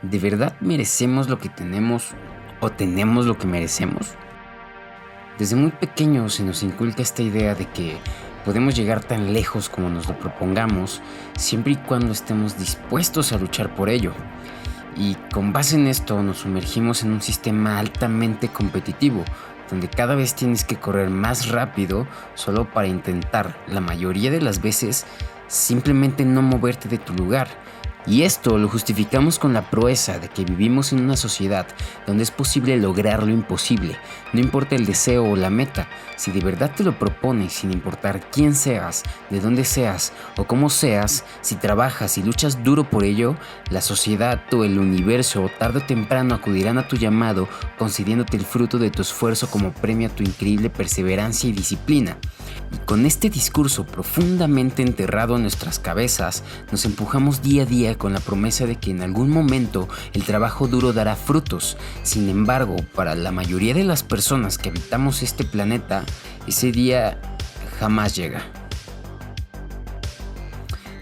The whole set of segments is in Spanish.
¿De verdad merecemos lo que tenemos o tenemos lo que merecemos? Desde muy pequeños se nos inculca esta idea de que podemos llegar tan lejos como nos lo propongamos, siempre y cuando estemos dispuestos a luchar por ello. Y con base en esto nos sumergimos en un sistema altamente competitivo, donde cada vez tienes que correr más rápido solo para intentar, la mayoría de las veces, simplemente no moverte de tu lugar. Y esto lo justificamos con la proeza de que vivimos en una sociedad donde es posible lograr lo imposible, no importa el deseo o la meta. Si de verdad te lo propones, sin importar quién seas, de dónde seas o cómo seas, si trabajas y luchas duro por ello, la sociedad o el universo tarde o temprano acudirán a tu llamado, concediéndote el fruto de tu esfuerzo como premio a tu increíble perseverancia y disciplina. Y con este discurso profundamente enterrado en nuestras cabezas, nos empujamos día a día con la promesa de que en algún momento el trabajo duro dará frutos. Sin embargo, para la mayoría de las personas que habitamos este planeta, ese día jamás llega.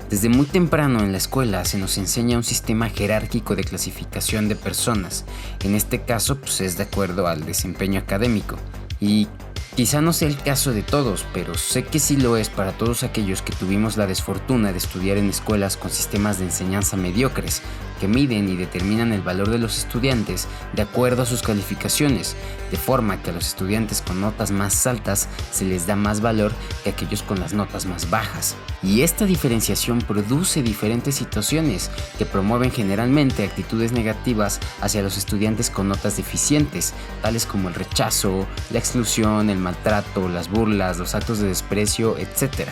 Desde muy temprano en la escuela se nos enseña un sistema jerárquico de clasificación de personas. En este caso, es de acuerdo al desempeño académico. Y quizá no sea el caso de todos, pero sé que sí lo es para todos aquellos que tuvimos la desfortuna de estudiar en escuelas con sistemas de enseñanza mediocres, que miden y determinan el valor de los estudiantes de acuerdo a sus calificaciones, de forma que a los estudiantes con notas más altas se les da más valor que a aquellos con las notas más bajas. Y esta diferenciación produce diferentes situaciones que promueven generalmente actitudes negativas hacia los estudiantes con notas deficientes, tales como el rechazo, la exclusión, el maltrato, las burlas, los actos de desprecio, etc.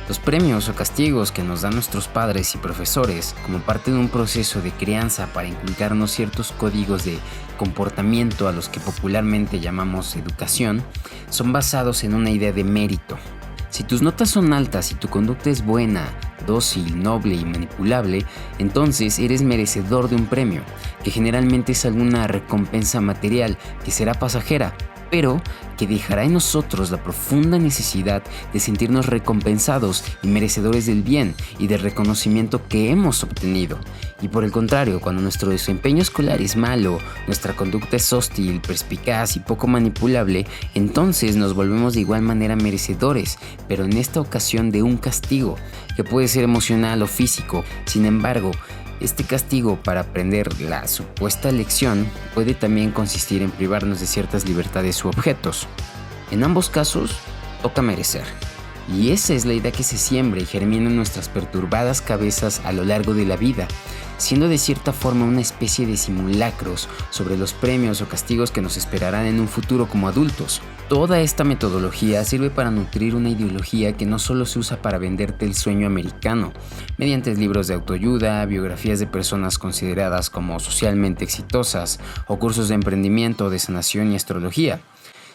Los premios o castigos que nos dan nuestros padres y profesores como parte de un proceso de crianza para inculcarnos ciertos códigos de comportamiento a los que popularmente llamamos educación, son basados en una idea de mérito. Si tus notas son altas y tu conducta es buena, dócil, noble y manipulable, entonces eres merecedor de un premio, que generalmente es alguna recompensa material que será pasajera, pero que dejará en nosotros la profunda necesidad de sentirnos recompensados y merecedores del bien y del reconocimiento que hemos obtenido. Y por el contrario, cuando nuestro desempeño escolar es malo, nuestra conducta es hostil, perspicaz y poco manipulable, entonces nos volvemos de igual manera merecedores, pero en esta ocasión de un castigo, que puede ser emocional o físico. Sin embargo, este castigo para aprender la supuesta lección puede también consistir en privarnos de ciertas libertades u objetos. En ambos casos, toca merecer. Y esa es la idea que se siembra y germina en nuestras perturbadas cabezas a lo largo de la vida, siendo de cierta forma una especie de simulacros sobre los premios o castigos que nos esperarán en un futuro como adultos. Toda esta metodología sirve para nutrir una ideología que no solo se usa para venderte el sueño americano, mediante libros de autoayuda, biografías de personas consideradas como socialmente exitosas o cursos de emprendimiento, de sanación y astrología,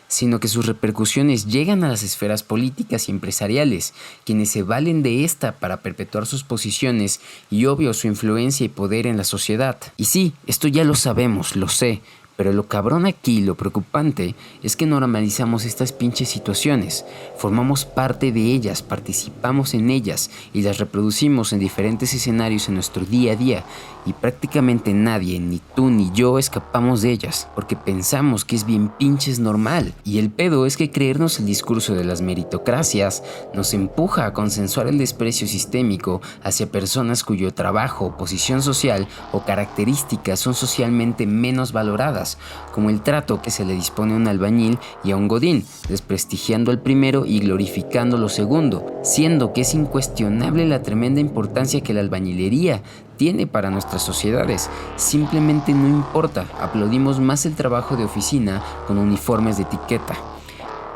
sino que sus repercusiones llegan a las esferas políticas y empresariales, quienes se valen de esta para perpetuar sus posiciones y obvio su influencia y poder en la sociedad. Y sí, esto ya lo sabemos, lo sé, pero lo cabrón aquí, lo preocupante, es que normalizamos estas pinches situaciones, formamos parte de ellas, participamos en ellas y las reproducimos en diferentes escenarios en nuestro día a día, y prácticamente nadie, ni tú ni yo, escapamos de ellas, porque pensamos que es bien pinches normal. Y el pedo es que creernos el discurso de las meritocracias nos empuja a consensuar el desprecio sistémico hacia personas cuyo trabajo, posición social o características son socialmente menos valoradas, como el trato que se le dispone a un albañil y a un godín, desprestigiando al primero y glorificando lo segundo, siendo que es incuestionable la tremenda importancia que la albañilería tiene para nuestras sociedades. Simplemente no importa, aplaudimos más el trabajo de oficina con uniformes de etiqueta.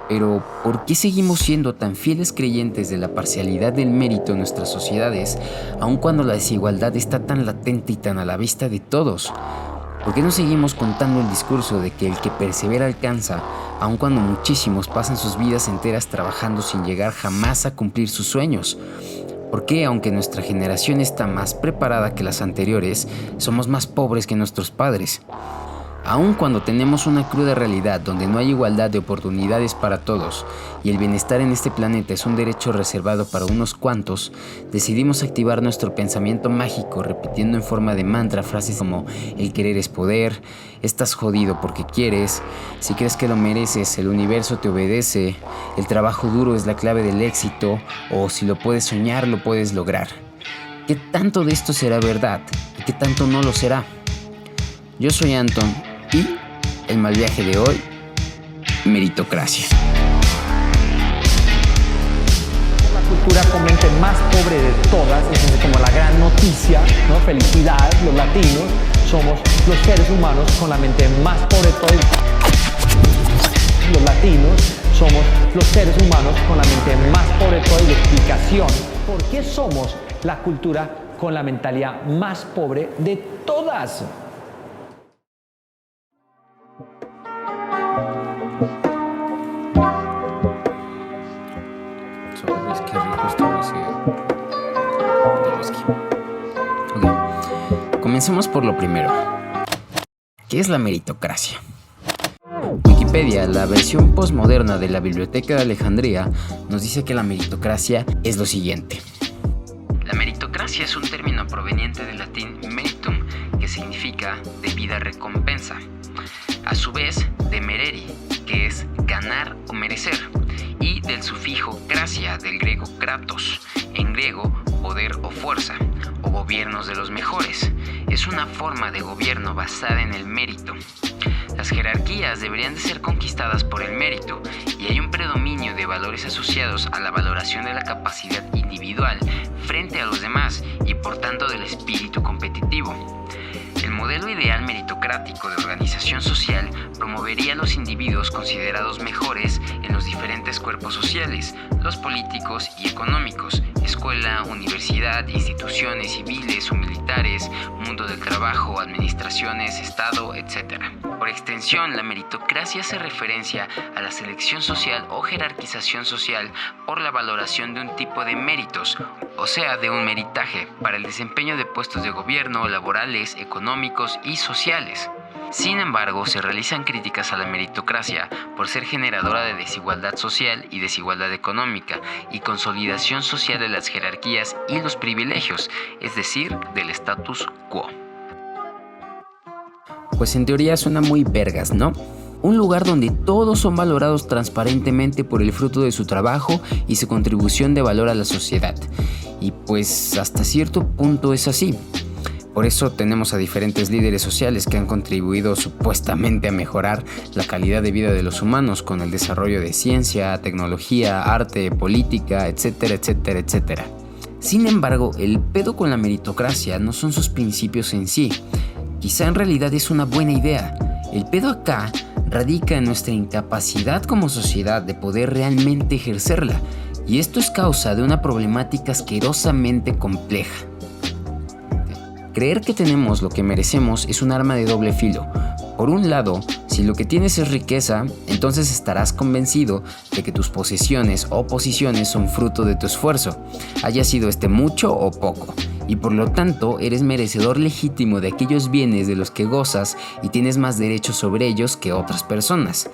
Pero, ¿por qué seguimos siendo tan fieles creyentes de la parcialidad del mérito en nuestras sociedades, aun cuando la desigualdad está tan latente y tan a la vista de todos? ¿Por qué no seguimos contando el discurso de que el que persevera alcanza, aun cuando muchísimos pasan sus vidas enteras trabajando sin llegar jamás a cumplir sus sueños? ¿Por qué, aunque nuestra generación está más preparada que las anteriores, somos más pobres que nuestros padres? Aun cuando tenemos una cruda realidad donde no hay igualdad de oportunidades para todos y el bienestar en este planeta es un derecho reservado para unos cuantos, decidimos activar nuestro pensamiento mágico repitiendo en forma de mantra frases como el querer es poder, estás jodido porque quieres, si crees que lo mereces el universo te obedece, el trabajo duro es la clave del éxito o si lo puedes soñar lo puedes lograr. ¿Qué tanto de esto será verdad y qué tanto no lo será? Yo soy Anton y el mal viaje de hoy, meritocracia. La cultura con mente más pobre de todas, es como la gran noticia, ¿no? Felicidad, los latinos somos los seres humanos con la mente más pobre de todas. Los latinos somos los seres humanos con la mente más pobre de todas. Y la explicación por qué somos la cultura con la mentalidad más pobre de todas. Qué rico está ese whisky. Ok, comencemos por lo primero. ¿Qué es la meritocracia? Wikipedia, la versión postmoderna de la Biblioteca de Alejandría, nos dice que la meritocracia es lo siguiente. La meritocracia es un término proveniente del latín meritum, que significa debida recompensa. A su vez, de mereri, que es ganar o merecer, y del sufijo krasia, del griego kratos, en griego poder o fuerza, o gobiernos de los mejores. Es una forma de gobierno basada en el mérito. Las jerarquías deberían de ser conquistadas por el mérito y hay un predominio de valores asociados a la valoración de la capacidad individual frente a los demás y por tanto del espíritu competitivo. El modelo ideal meritocrático de organización social promovería a los individuos considerados mejores en los diferentes cuerpos sociales, los políticos y económicos, escuela, universidad, instituciones civiles o militares, mundo del trabajo, administraciones, Estado, etc. Por extensión, la meritocracia hace referencia a la selección social o jerarquización social por la valoración de un tipo de méritos, o sea, de un meritaje, para el desempeño de puestos de gobierno, laborales, económicos y sociales. Sin embargo, se realizan críticas a la meritocracia por ser generadora de desigualdad social y desigualdad económica y consolidación social de las jerarquías y los privilegios, es decir, del status quo. Pues en teoría suena muy vergas, ¿no? Un lugar donde todos son valorados transparentemente por el fruto de su trabajo y su contribución de valor a la sociedad. Y pues hasta cierto punto es así. Por eso tenemos a diferentes líderes sociales que han contribuido supuestamente a mejorar la calidad de vida de los humanos con el desarrollo de ciencia, tecnología, arte, política, etcétera, etcétera, etcétera. Sin embargo, el pedo con la meritocracia no son sus principios en sí. Quizá en realidad es una buena idea. El pedo acá radica en nuestra incapacidad como sociedad de poder realmente ejercerla, y esto es causa de una problemática asquerosamente compleja. Creer que tenemos lo que merecemos es un arma de doble filo. Por un lado, si lo que tienes es riqueza, entonces estarás convencido de que tus posesiones o posiciones son fruto de tu esfuerzo, haya sido este mucho o poco, y por lo tanto eres merecedor legítimo de aquellos bienes de los que gozas y tienes más derechos sobre ellos que otras personas.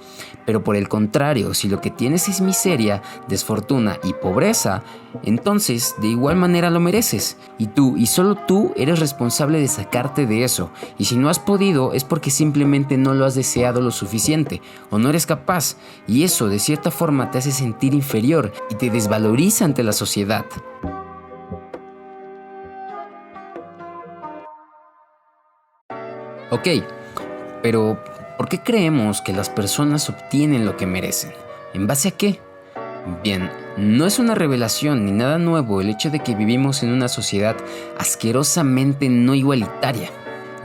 Pero por el contrario, si lo que tienes es miseria, desfortuna y pobreza, entonces de igual manera lo mereces, y tú y solo tú eres responsable de sacarte de eso, y si no has podido es porque simplemente no lo has deseado lo suficiente o no eres capaz, y eso de cierta forma te hace sentir inferior y te desvaloriza ante la sociedad. Ok, pero ¿por qué creemos que las personas obtienen lo que merecen? ¿En base a qué? Bien, no es una revelación ni nada nuevo el hecho de que vivimos en una sociedad asquerosamente no igualitaria.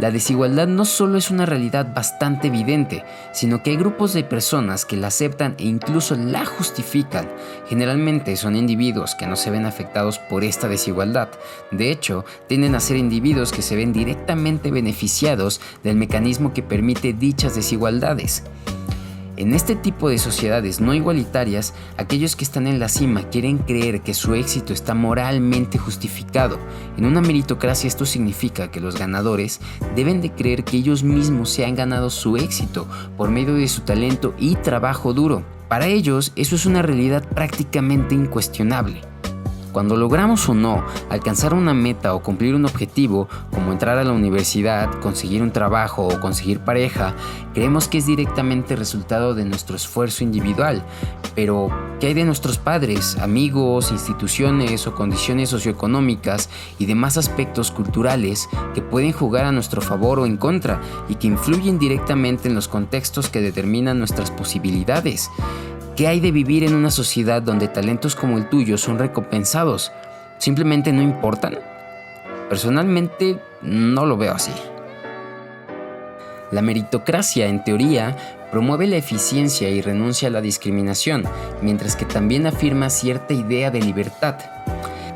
La desigualdad no solo es una realidad bastante evidente, sino que hay grupos de personas que la aceptan e incluso la justifican. Generalmente son individuos que no se ven afectados por esta desigualdad. De hecho, tienden a ser individuos que se ven directamente beneficiados del mecanismo que permite dichas desigualdades. En este tipo de sociedades no igualitarias, aquellos que están en la cima quieren creer que su éxito está moralmente justificado. En una meritocracia esto significa que los ganadores deben de creer que ellos mismos se han ganado su éxito por medio de su talento y trabajo duro. Para ellos, eso es una realidad prácticamente incuestionable. Cuando logramos o no alcanzar una meta o cumplir un objetivo, como entrar a la universidad, conseguir un trabajo o conseguir pareja, creemos que es directamente resultado de nuestro esfuerzo individual. Pero, ¿qué hay de nuestros padres, amigos, instituciones o condiciones socioeconómicas y demás aspectos culturales que pueden jugar a nuestro favor o en contra y que influyen directamente en los contextos que determinan nuestras posibilidades? ¿Qué hay de vivir en una sociedad donde talentos como el tuyo son recompensados? ¿Simplemente no importan? Personalmente, no lo veo así. La meritocracia, en teoría, promueve la eficiencia y renuncia a la discriminación, mientras que también afirma cierta idea de libertad.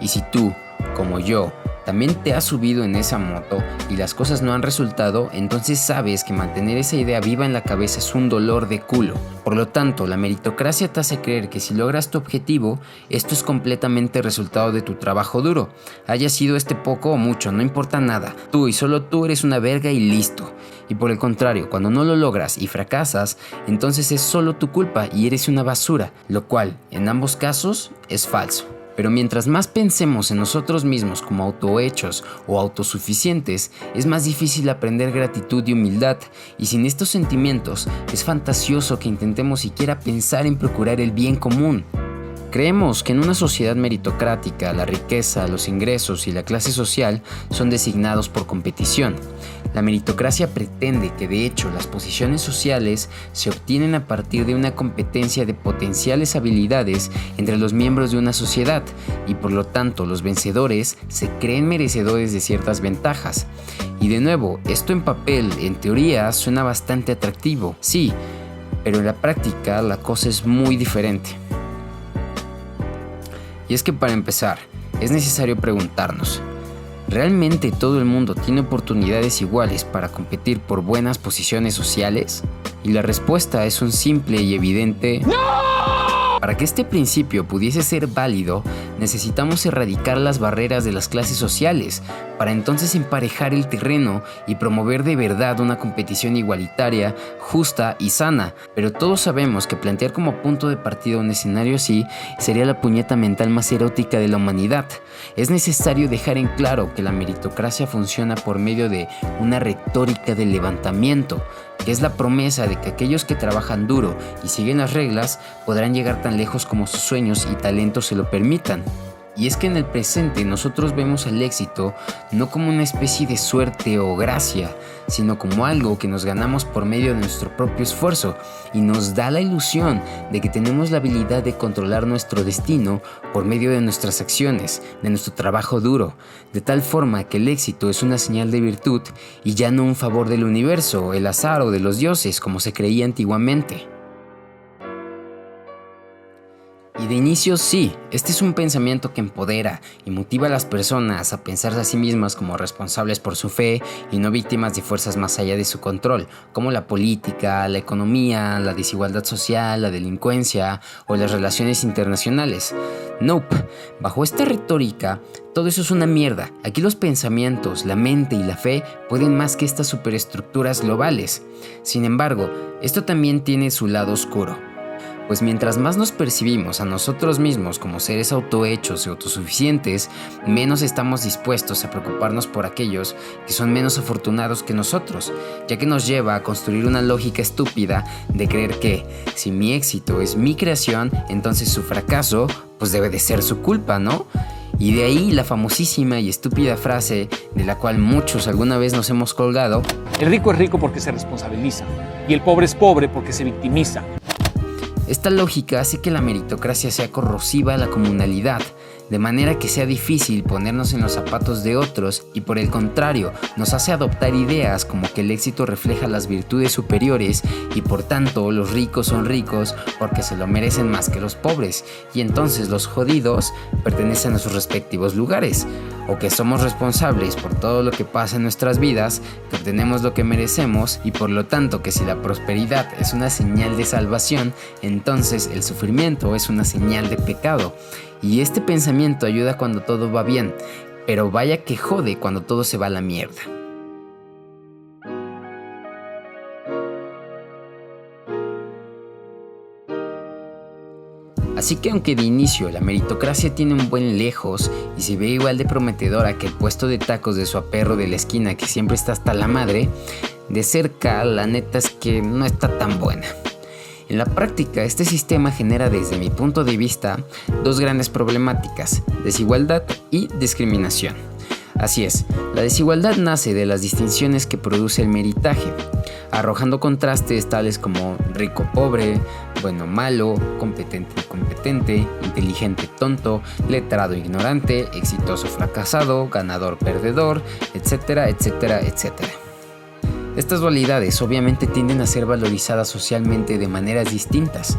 Y si tú, como yo, también te has subido en esa moto y las cosas no han resultado, entonces sabes que mantener esa idea viva en la cabeza es un dolor de culo. Por lo tanto, la meritocracia te hace creer que si logras tu objetivo, esto es completamente resultado de tu trabajo duro. Haya sido este poco o mucho, no importa nada. Tú y solo tú eres una verga y listo. Y por el contrario, cuando no lo logras y fracasas, entonces es solo tu culpa y eres una basura, lo cual, en ambos casos, es falso. Pero mientras más pensemos en nosotros mismos como autohechos o autosuficientes, es más difícil aprender gratitud y humildad, y sin estos sentimientos es fantasioso que intentemos siquiera pensar en procurar el bien común. Creemos que en una sociedad meritocrática la riqueza, los ingresos y la clase social son designados por competición. La meritocracia pretende que de hecho las posiciones sociales se obtienen a partir de una competencia de potenciales habilidades entre los miembros de una sociedad y por lo tanto los vencedores se creen merecedores de ciertas ventajas. Y de nuevo, esto en papel, en teoría, suena bastante atractivo, sí, pero en la práctica la cosa es muy diferente. Y es que para empezar, es necesario preguntarnos, ¿realmente todo el mundo tiene oportunidades iguales para competir por buenas posiciones sociales? Y la respuesta es un simple y evidente ¡no! Para que este principio pudiese ser válido, necesitamos erradicar las barreras de las clases sociales, para entonces emparejar el terreno y promover de verdad una competición igualitaria, justa y sana. Pero todos sabemos que plantear como punto de partida un escenario así sería la puñeta mental más erótica de la humanidad. Es necesario dejar en claro que la meritocracia funciona por medio de una retórica del levantamiento, que es la promesa de que aquellos que trabajan duro y siguen las reglas podrán llegar tan lejos como sus sueños y talentos se lo permitan. Y es que en el presente nosotros vemos el éxito no como una especie de suerte o gracia, sino como algo que nos ganamos por medio de nuestro propio esfuerzo y nos da la ilusión de que tenemos la habilidad de controlar nuestro destino por medio de nuestras acciones, de nuestro trabajo duro, de tal forma que el éxito es una señal de virtud y ya no un favor del universo, el azar o de los dioses como se creía antiguamente. Y de inicio sí, este es un pensamiento que empodera y motiva a las personas a pensarse a sí mismas como responsables por su fe y no víctimas de fuerzas más allá de su control, como la política, la economía, la desigualdad social, la delincuencia o las relaciones internacionales. Nope, bajo esta retórica, todo eso es una mierda. Aquí los pensamientos, la mente y la fe pueden más que estas superestructuras globales. Sin embargo, esto también tiene su lado oscuro. Pues mientras más nos percibimos a nosotros mismos como seres autohechos y autosuficientes, menos estamos dispuestos a preocuparnos por aquellos que son menos afortunados que nosotros, ya que nos lleva a construir una lógica estúpida de creer que si mi éxito es mi creación, entonces su fracaso pues debe de ser su culpa, ¿no? Y de ahí la famosísima y estúpida frase de la cual muchos alguna vez nos hemos colgado: el rico es rico porque se responsabiliza y el pobre es pobre porque se victimiza. Esta lógica hace que la meritocracia sea corrosiva a la comunalidad, de manera que sea difícil ponernos en los zapatos de otros y por el contrario nos hace adoptar ideas como que el éxito refleja las virtudes superiores y por tanto los ricos son ricos porque se lo merecen más que los pobres y entonces los jodidos pertenecen a sus respectivos lugares, o que somos responsables por todo lo que pasa en nuestras vidas, que obtenemos lo que merecemos y por lo tanto que si la prosperidad es una señal de salvación, entonces el sufrimiento es una señal de pecado. Y este pensamiento ayuda cuando todo va bien, pero vaya que jode cuando todo se va a la mierda. Así que aunque de inicio la meritocracia tiene un buen lejos y se ve igual de prometedora que el puesto de tacos de su aperro de la esquina que siempre está hasta la madre, de cerca la neta es que no está tan buena. En la práctica, este sistema genera desde mi punto de vista dos grandes problemáticas: desigualdad y discriminación. Así es, la desigualdad nace de las distinciones que produce el meritaje, arrojando contrastes tales como rico-pobre, bueno-malo, competente-incompetente, inteligente-tonto, letrado-ignorante, exitoso-fracasado, ganador-perdedor, etcétera, etcétera, etcétera. Estas dualidades obviamente tienden a ser valorizadas socialmente de maneras distintas,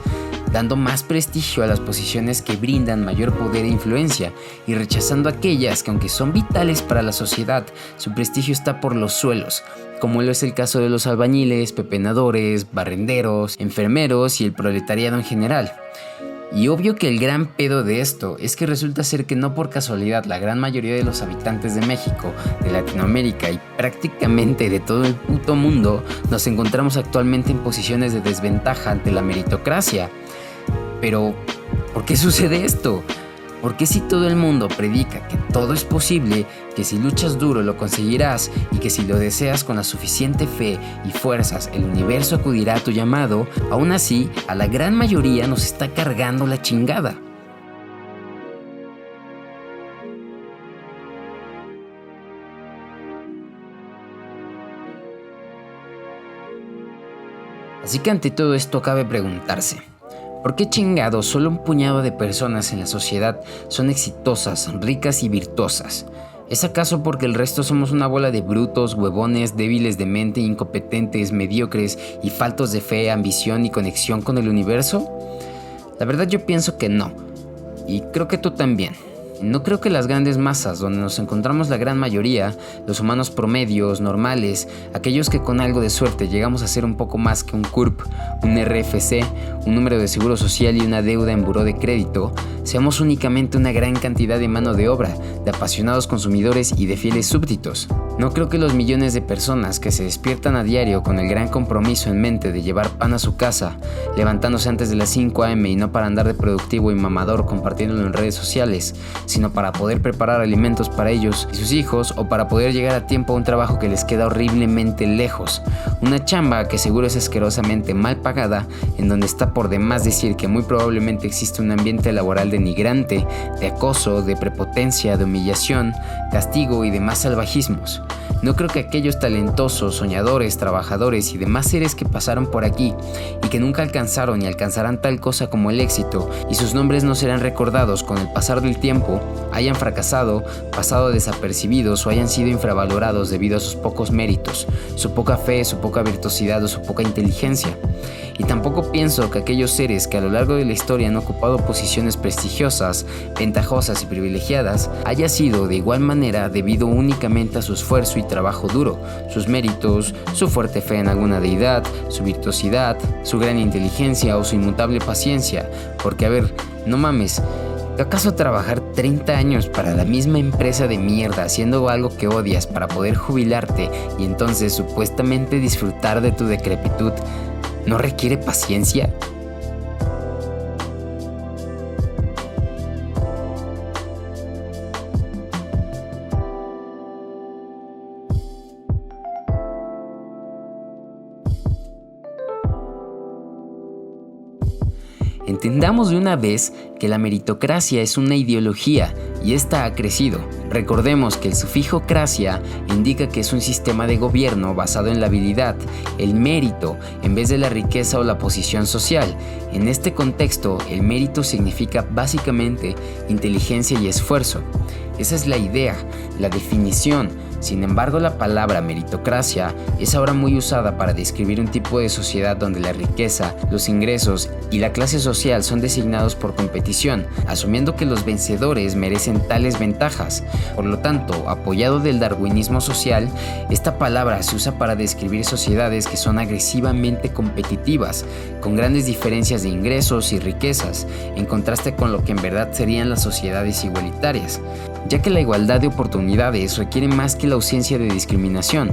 dando más prestigio a las posiciones que brindan mayor poder e influencia y rechazando aquellas que, aunque son vitales para la sociedad, su prestigio está por los suelos, como lo es el caso de los albañiles, pepenadores, barrenderos, enfermeros y el proletariado en general. Y obvio que el gran pedo de esto es que resulta ser que no por casualidad la gran mayoría de los habitantes de México, de Latinoamérica y prácticamente de todo el puto mundo nos encontramos actualmente en posiciones de desventaja ante la meritocracia. Pero, ¿por qué sucede esto? ¿Por qué si todo el mundo predica que todo es posible, que si luchas duro lo conseguirás y que si lo deseas con la suficiente fe y fuerzas el universo acudirá a tu llamado, aún así a la gran mayoría nos está cargando la chingada? Así que ante todo esto cabe preguntarse: ¿por qué chingados solo un puñado de personas en la sociedad son exitosas, ricas y virtuosas? ¿Es acaso porque el resto somos una bola de brutos, huevones, débiles de mente, incompetentes, mediocres y faltos de fe, ambición y conexión con el universo? La verdad yo pienso que no, y creo que tú también. No creo que las grandes masas, donde nos encontramos la gran mayoría, los humanos promedios, normales, aquellos que con algo de suerte llegamos a ser un poco más que un CURP, un RFC, un número de seguro social y una deuda en buró de crédito, seamos únicamente una gran cantidad de mano de obra, de apasionados consumidores y de fieles súbditos. No creo que los millones de personas que se despiertan a diario con el gran compromiso en mente de llevar pan a su casa, levantándose antes de las 5 a.m. y no para andar de productivo y mamador compartiéndolo en redes sociales, sino para poder preparar alimentos para ellos y sus hijos o para poder llegar a tiempo a un trabajo que les queda horriblemente lejos, una chamba que seguro es asquerosamente mal pagada, en donde está por demás decir que muy probablemente existe un ambiente laboral denigrante, de acoso, de prepotencia, de humillación, castigo y demás salvajismos. No creo que aquellos talentosos, soñadores, trabajadores y demás seres que pasaron por aquí y que nunca alcanzaron ni alcanzarán tal cosa como el éxito y sus nombres no serán recordados con el pasar del tiempo, hayan fracasado, pasado desapercibidos o hayan sido infravalorados debido a sus pocos méritos, su poca fe, su poca virtuosidad o su poca inteligencia. Y tampoco pienso que aquellos seres que a lo largo de la historia han ocupado posiciones prestigiosas, ventajosas y privilegiadas haya sido de igual manera debido únicamente a su esfuerzo y trabajo duro, sus méritos, su fuerte fe en alguna deidad, su virtuosidad, su gran inteligencia o su inmutable paciencia. Porque a ver, no mames, ¿acaso trabajar 30 años para la misma empresa de mierda haciendo algo que odias para poder jubilarte y entonces supuestamente disfrutar de tu decrepitud no requiere paciencia? Entendamos de una vez que la meritocracia es una ideología y esta ha crecido. Recordemos que el sufijo cracia indica que es un sistema de gobierno basado en la habilidad, el mérito, en vez de la riqueza o la posición social. En este contexto, el mérito significa básicamente inteligencia y esfuerzo. Esa es la idea, la definición. Sin embargo, la palabra meritocracia es ahora muy usada para describir un tipo de sociedad donde la riqueza, los ingresos y la clase social son designados por competición, asumiendo que los vencedores merecen tales ventajas. Por lo tanto, apoyado del darwinismo social, esta palabra se usa para describir sociedades que son agresivamente competitivas, con grandes diferencias de ingresos y riquezas, en contraste con lo que en verdad serían las sociedades igualitarias, ya que la igualdad de oportunidades requiere más que la ausencia de discriminación.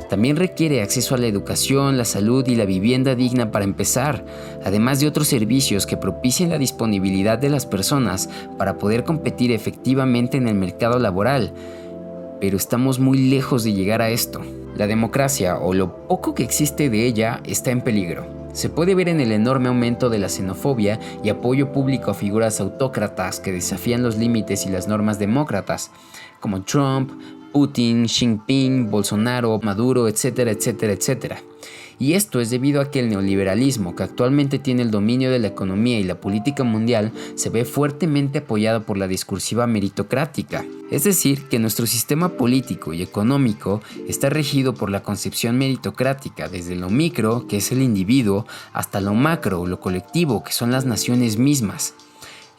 También requiere acceso a la educación, la salud y la vivienda digna para empezar, además de otros servicios que propicien la disponibilidad de las personas para poder competir efectivamente en el mercado laboral. Pero estamos muy lejos de llegar a esto. La democracia, o lo poco que existe de ella, está en peligro. Se puede ver en el enorme aumento de la xenofobia y apoyo público a figuras autócratas que desafían los límites y las normas demócratas, como Trump, Putin, Xi Jinping, Bolsonaro, Maduro, etcétera, etcétera, etcétera. Y esto es debido a que el neoliberalismo, que actualmente tiene el dominio de la economía y la política mundial, se ve fuertemente apoyado por la discursiva meritocrática. Es decir, que nuestro sistema político y económico está regido por la concepción meritocrática, desde lo micro, que es el individuo, hasta lo macro, lo colectivo, que son las naciones mismas.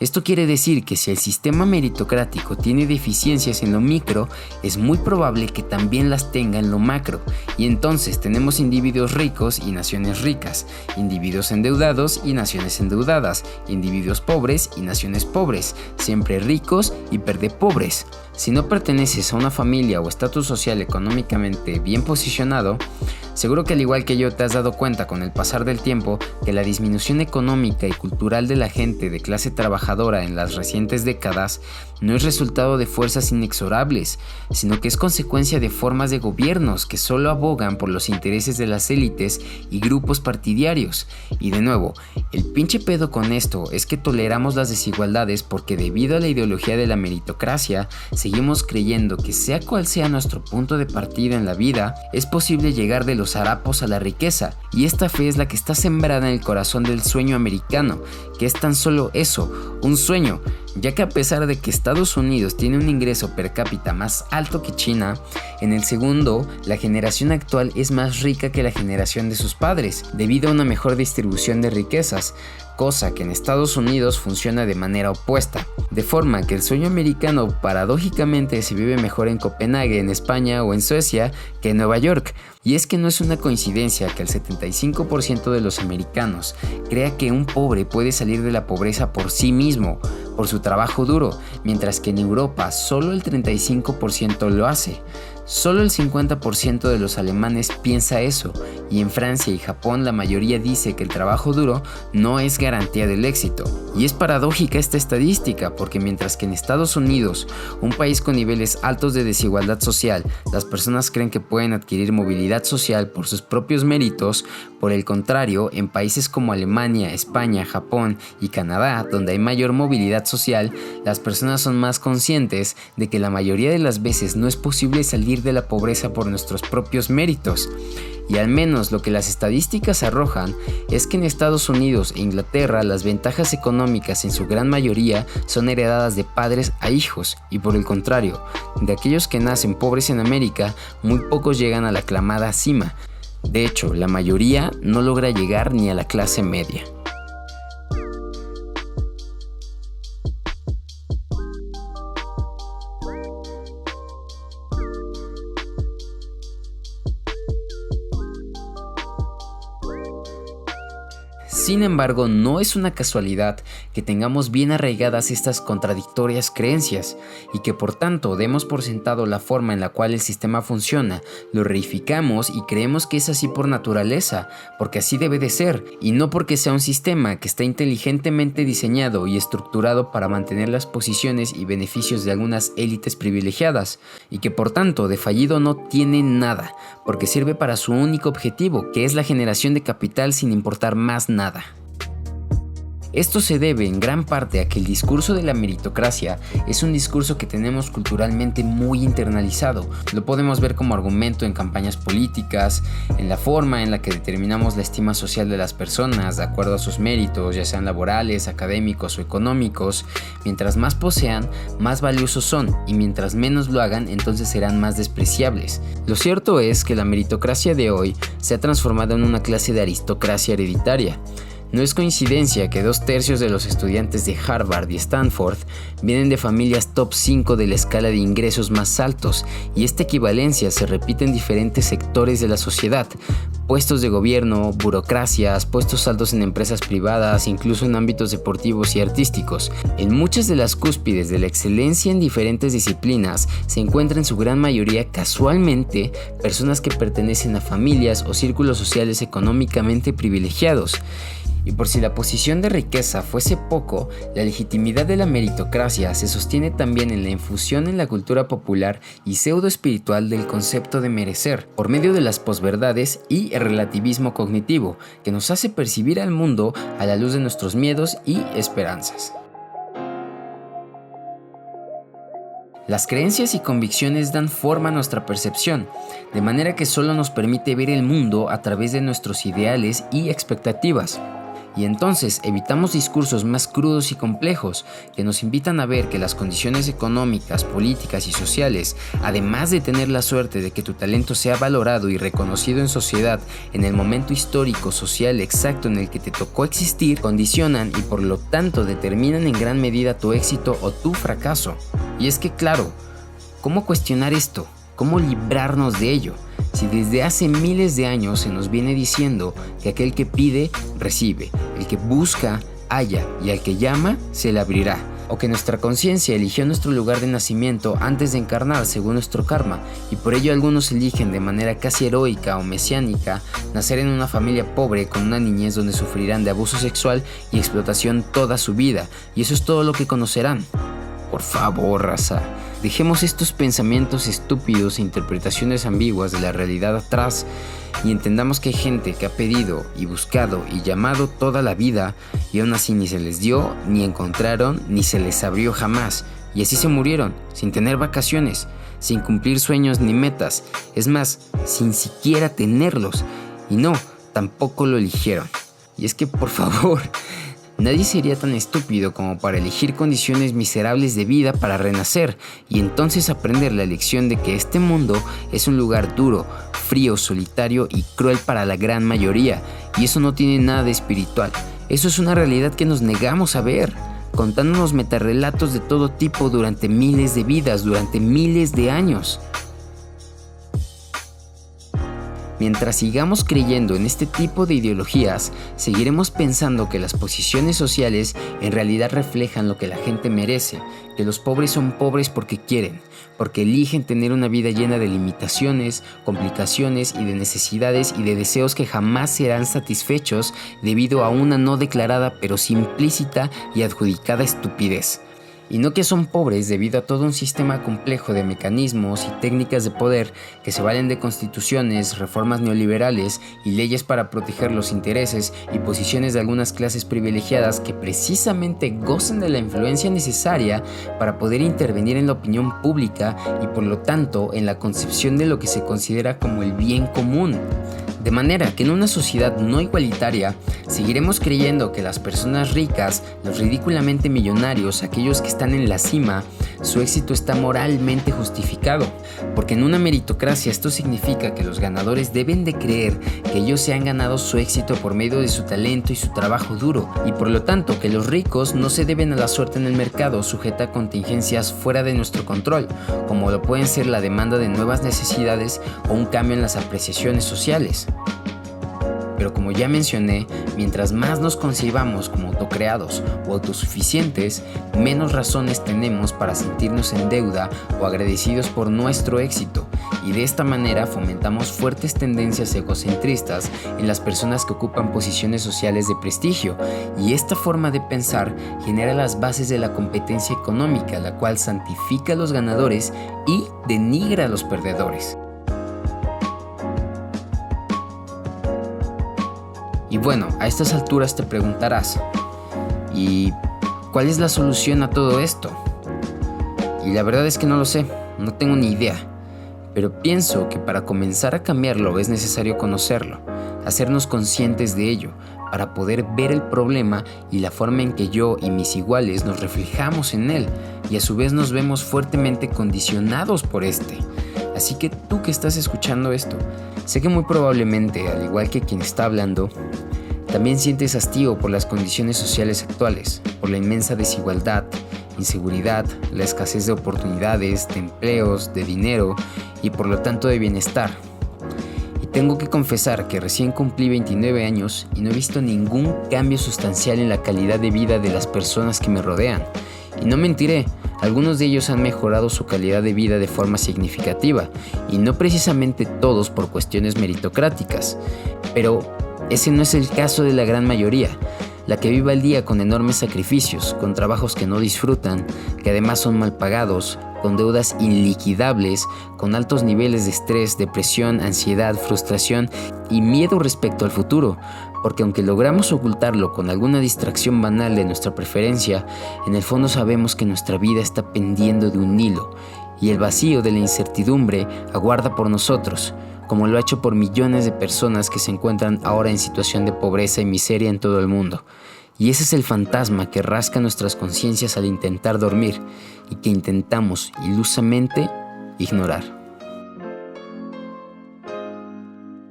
Esto quiere decir que si el sistema meritocrático tiene deficiencias en lo micro, es muy probable que también las tenga en lo macro, y entonces tenemos individuos ricos y naciones ricas, individuos endeudados y naciones endeudadas, individuos pobres y naciones pobres, siempre ricos y pobres. Si no perteneces a una familia o estatus social económicamente bien posicionado, seguro que al igual que yo te has dado cuenta con el pasar del tiempo que la disminución económica y cultural de la gente de clase trabajadora en las recientes décadas no es resultado de fuerzas inexorables, sino que es consecuencia de formas de gobiernos que solo abogan por los intereses de las élites y grupos partidarios. Y de nuevo, el pinche pedo con esto es que toleramos las desigualdades porque debido a la ideología de la meritocracia, seguimos creyendo que sea cual sea nuestro punto de partida en la vida, es posible llegar de los harapos a la riqueza, y esta fe es la que está sembrada en el corazón del sueño americano, que es tan solo eso, un sueño, ya que a pesar de que Estados Unidos tiene un ingreso per cápita más alto que China, en el segundo, la generación actual es más rica que la generación de sus padres, debido a una mejor distribución de riquezas, cosa que en Estados Unidos funciona de manera opuesta, de forma que el sueño americano paradójicamente se vive mejor en Copenhague, en España o en Suecia que en Nueva York. Y es que no es una coincidencia que el 75% de los americanos crea que un pobre puede salir de la pobreza por sí mismo, por su trabajo duro, mientras que en Europa solo el 35% lo hace. Solo el 50% de los alemanes piensa eso, y en Francia y Japón la mayoría dice que el trabajo duro no es garantía del éxito. Y es paradójica esta estadística, porque mientras que en Estados Unidos, un país con niveles altos de desigualdad social, las personas creen que pueden adquirir movilidad social por sus propios méritos, por el contrario, en países como Alemania, España, Japón y Canadá, donde hay mayor movilidad social, las personas son más conscientes de que la mayoría de las veces no es posible salir de la pobreza por nuestros propios méritos. Y al menos lo que las estadísticas arrojan es que en Estados Unidos e Inglaterra las ventajas económicas en su gran mayoría son heredadas de padres a hijos, y por el contrario, de aquellos que nacen pobres en América, muy pocos llegan a la aclamada cima. De hecho, la mayoría no logra llegar ni a la clase media. Sin embargo, no es una casualidad que tengamos bien arraigadas estas contradictorias creencias y que por tanto demos por sentado la forma en la cual el sistema funciona, lo reificamos y creemos que es así por naturaleza, porque así debe de ser, y no porque sea un sistema que está inteligentemente diseñado y estructurado para mantener las posiciones y beneficios de algunas élites privilegiadas, y que por tanto de fallido no tiene nada, porque sirve para su único objetivo, que es la generación de capital sin importar más nada. Esto se debe en gran parte a que el discurso de la meritocracia es un discurso que tenemos culturalmente muy internalizado. Lo podemos ver como argumento en campañas políticas, en la forma en la que determinamos la estima social de las personas de acuerdo a sus méritos, ya sean laborales, académicos o económicos. Mientras más posean, más valiosos son, y mientras menos lo hagan, entonces serán más despreciables. Lo cierto es que la meritocracia de hoy se ha transformado en una clase de aristocracia hereditaria. No es coincidencia que 2/3 de los estudiantes de Harvard y Stanford vienen de familias top 5 de la escala de ingresos más altos, y esta equivalencia se repite en diferentes sectores de la sociedad: puestos de gobierno, burocracias, puestos altos en empresas privadas, incluso en ámbitos deportivos y artísticos. En muchas de las cúspides de la excelencia en diferentes disciplinas se encuentran en su gran mayoría casualmente personas que pertenecen a familias o círculos sociales económicamente privilegiados. Y por si la posición de riqueza fuese poco, la legitimidad de la meritocracia se sostiene también en la infusión en la cultura popular y pseudo-espiritual del concepto de merecer, por medio de las posverdades y el relativismo cognitivo, que nos hace percibir al mundo a la luz de nuestros miedos y esperanzas. Las creencias y convicciones dan forma a nuestra percepción, de manera que solo nos permite ver el mundo a través de nuestros ideales y expectativas. Y entonces evitamos discursos más crudos y complejos que nos invitan a ver que las condiciones económicas, políticas y sociales, además de tener la suerte de que tu talento sea valorado y reconocido en sociedad en el momento histórico social exacto en el que te tocó existir, condicionan y por lo tanto determinan en gran medida tu éxito o tu fracaso. Y es que claro, ¿cómo cuestionar esto? ¿Cómo librarnos de ello? Si desde hace miles de años se nos viene diciendo que aquel que pide, recibe, el que busca, halla, y al que llama, se le abrirá. O que nuestra conciencia eligió nuestro lugar de nacimiento antes de encarnar según nuestro karma, y por ello algunos eligen de manera casi heroica o mesiánica nacer en una familia pobre con una niñez donde sufrirán de abuso sexual y explotación toda su vida, y eso es todo lo que conocerán. Por favor, raza, dejemos estos pensamientos estúpidos e interpretaciones ambiguas de la realidad atrás y entendamos que hay gente que ha pedido y buscado y llamado toda la vida y aún así ni se les dio, ni encontraron, ni se les abrió jamás, y así se murieron, sin tener vacaciones, sin cumplir sueños ni metas, es más, sin siquiera tenerlos, y no, tampoco lo eligieron. Y es que, por favor, nadie sería tan estúpido como para elegir condiciones miserables de vida para renacer y entonces aprender la lección de que este mundo es un lugar duro, frío, solitario y cruel para la gran mayoría, y eso no tiene nada de espiritual. Eso es una realidad que nos negamos a ver, contándonos metarrelatos de todo tipo durante miles de vidas, durante miles de años. Mientras sigamos creyendo en este tipo de ideologías, seguiremos pensando que las posiciones sociales en realidad reflejan lo que la gente merece, que los pobres son pobres porque quieren, porque eligen tener una vida llena de limitaciones, complicaciones y de necesidades y de deseos que jamás serán satisfechos debido a una no declarada pero sí implícita y adjudicada estupidez. Y no que son pobres debido a todo un sistema complejo de mecanismos y técnicas de poder que se valen de constituciones, reformas neoliberales y leyes para proteger los intereses y posiciones de algunas clases privilegiadas que precisamente gozan de la influencia necesaria para poder intervenir en la opinión pública y por lo tanto en la concepción de lo que se considera como el bien común. De manera que en una sociedad no igualitaria, seguiremos creyendo que las personas ricas, los ridículamente millonarios, aquellos que están en la cima, su éxito está moralmente justificado. Porque en una meritocracia esto significa que los ganadores deben de creer que ellos se han ganado su éxito por medio de su talento y su trabajo duro, y por lo tanto que los ricos no se deben a la suerte en el mercado sujeta a contingencias fuera de nuestro control, como lo pueden ser la demanda de nuevas necesidades o un cambio en las apreciaciones sociales. Pero como ya mencioné, mientras más nos concibamos como autocreados o autosuficientes, menos razones tenemos para sentirnos en deuda o agradecidos por nuestro éxito, y de esta manera fomentamos fuertes tendencias egocentristas en las personas que ocupan posiciones sociales de prestigio, y esta forma de pensar genera las bases de la competencia económica, la cual santifica a los ganadores y denigra a los perdedores. Y bueno, a estas alturas te preguntarás, ¿Y cuál es la solución a todo esto? Y la verdad es que no lo sé, no tengo ni idea. Pero pienso que para comenzar a cambiarlo es necesario conocerlo, hacernos conscientes de ello, para poder ver el problema y la forma en que yo y mis iguales nos reflejamos en él y a su vez nos vemos fuertemente condicionados por este. Así que tú que estás escuchando esto, sé que muy probablemente, al igual que quien está hablando, también sientes hastío por las condiciones sociales actuales, por la inmensa desigualdad, inseguridad, la escasez de oportunidades, de empleos, de dinero y por lo tanto de bienestar. Tengo que confesar que recién cumplí 29 años y no he visto ningún cambio sustancial en la calidad de vida de las personas que me rodean. Y no mentiré, algunos de ellos han mejorado su calidad de vida de forma significativa, y no precisamente todos por cuestiones meritocráticas. Pero ese no es el caso de la gran mayoría, la que vive al día con enormes sacrificios, con trabajos que no disfrutan, que además son mal pagados, con deudas iliquidables, con altos niveles de estrés, depresión, ansiedad, frustración y miedo respecto al futuro, porque aunque logramos ocultarlo con alguna distracción banal de nuestra preferencia, en el fondo sabemos que nuestra vida está pendiendo de un hilo, y el vacío de la incertidumbre aguarda por nosotros, como lo ha hecho por millones de personas que se encuentran ahora en situación de pobreza y miseria en todo el mundo. Y ese es el fantasma que rasca nuestras conciencias al intentar dormir y que intentamos ilusamente ignorar.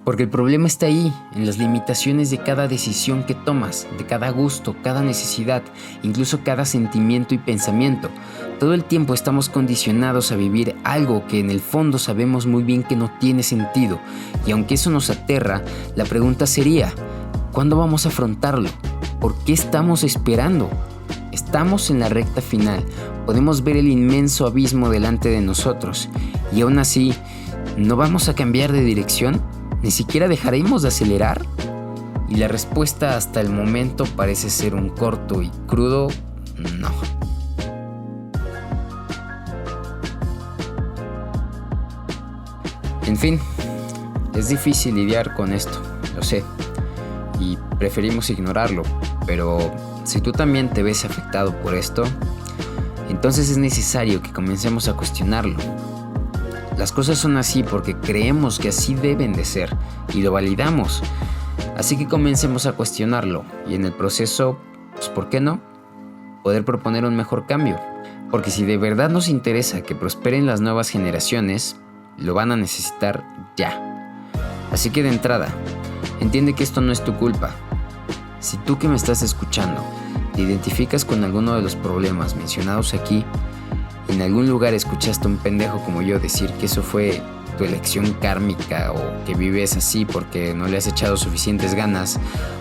Porque el problema está ahí, en las limitaciones de cada decisión que tomas, de cada gusto, cada necesidad, incluso cada sentimiento y pensamiento. Todo el tiempo estamos condicionados a vivir algo que en el fondo sabemos muy bien que no tiene sentido. Y aunque eso nos aterra, la pregunta sería, ¿cuándo vamos a afrontarlo? ¿Por qué estamos esperando? Estamos en la recta final, podemos ver el inmenso abismo delante de nosotros y aún así, ¿no vamos a cambiar de dirección? ¿Ni siquiera dejaremos de acelerar? Y la respuesta hasta el momento parece ser un corto y crudo no. En fin, es difícil lidiar con esto, lo sé, y preferimos ignorarlo, pero si tú también te ves afectado por esto, entonces es necesario que comencemos a cuestionarlo. Las cosas son así porque creemos que así deben de ser y lo validamos. Así que comencemos a cuestionarlo y en el proceso, pues ¿por qué no? Poder proponer un mejor cambio. Porque si de verdad nos interesa que prosperen las nuevas generaciones, lo van a necesitar ya. Así que de entrada, entiende que esto no es tu culpa. Si tú que me estás escuchando te identificas con alguno de los problemas mencionados aquí, en algún lugar escuchaste a un pendejo como yo decir que eso fue tu elección kármica o que vives así porque no le has echado suficientes ganas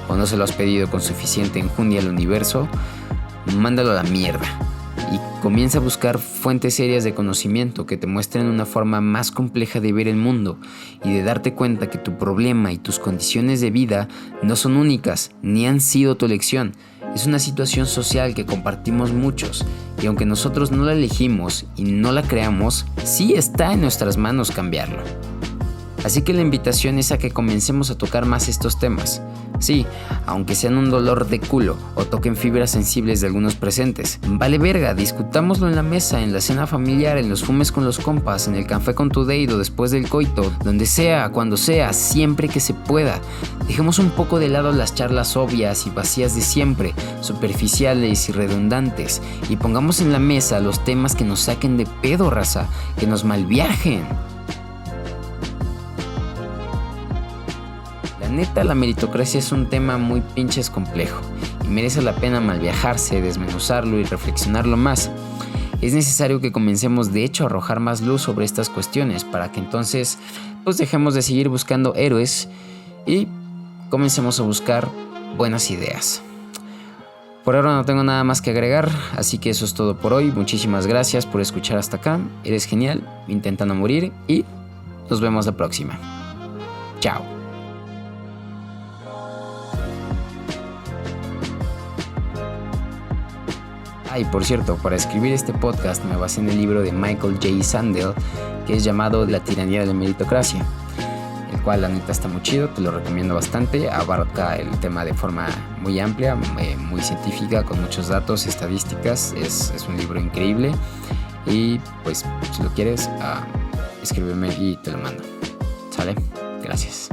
o no se lo has pedido con suficiente enjundia al universo, mándalo a la mierda y comienza a buscar fuentes serias de conocimiento que te muestren una forma más compleja de ver el mundo y de darte cuenta que tu problema y tus condiciones de vida no son únicas ni han sido tu elección. Es una situación social que compartimos muchos y aunque nosotros no la elegimos y no la creamos, sí está en nuestras manos cambiarlo. Así que la invitación es a que comencemos a tocar más estos temas. Sí, aunque sean un dolor de culo o toquen fibras sensibles de algunos presentes. Vale verga, discutámoslo en la mesa, en la cena familiar, en los fumes con los compas, en el café con tu date o después del coito, donde sea, cuando sea, siempre que se pueda. Dejemos un poco de lado las charlas obvias y vacías de siempre, superficiales y redundantes, y pongamos en la mesa los temas que nos saquen de pedo, raza, que nos malviajen. Neta, la meritocracia es un tema muy pinches complejo y merece la pena malviajarse, desmenuzarlo y reflexionarlo más. Es necesario que comencemos de hecho a arrojar más luz sobre estas cuestiones para que entonces pues dejemos de seguir buscando héroes y comencemos a buscar buenas ideas. Por ahora no tengo nada más que agregar, así que eso es todo por hoy. Muchísimas gracias por escuchar hasta acá. Eres genial, intenta no morir y nos vemos la próxima. Chao. Y por cierto, para escribir este podcast me basé en el libro de Michael J. Sandel, que es llamado La tiranía de la meritocracia. el cual la neta está muy chido, te lo recomiendo bastante. Abarca el tema de forma muy amplia, muy científica, con muchos datos, estadísticas. Es un libro increíble y pues si lo quieres, escríbeme y te lo mando. ¿Sale? Gracias.